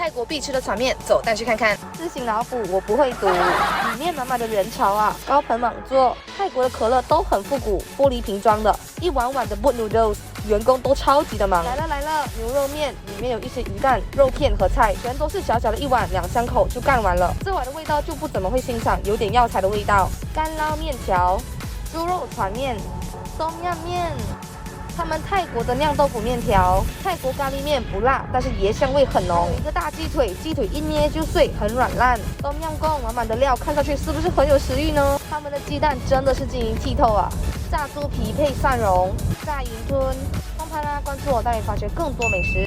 泰国必吃的炒面，走带去看看。自行脑补，我不会读。里面满满的人潮啊，高朋满座。泰国的可乐都很复古，玻璃瓶装的，一碗碗的 boat noodles， 员工都超级的忙。来了来了，牛肉面里面有一些鱼蛋、肉片和菜，全都是小小的一碗，2-3口就干完了。这碗的味道就不怎么会欣赏，有点药材的味道。干捞面条、猪肉船面、松样面。他们泰国的酿豆腐面条，泰国咖喱面不辣，但是椰香味很浓。有一个大鸡腿，鸡腿一捏就碎，很软烂。冬酿贡满满的料，看上去是不是很有食欲呢？他们的鸡蛋真的是晶莹剔透啊！炸猪皮配蒜蓉，炸云吞，冲拍啦！关注我，带你发掘更多美食。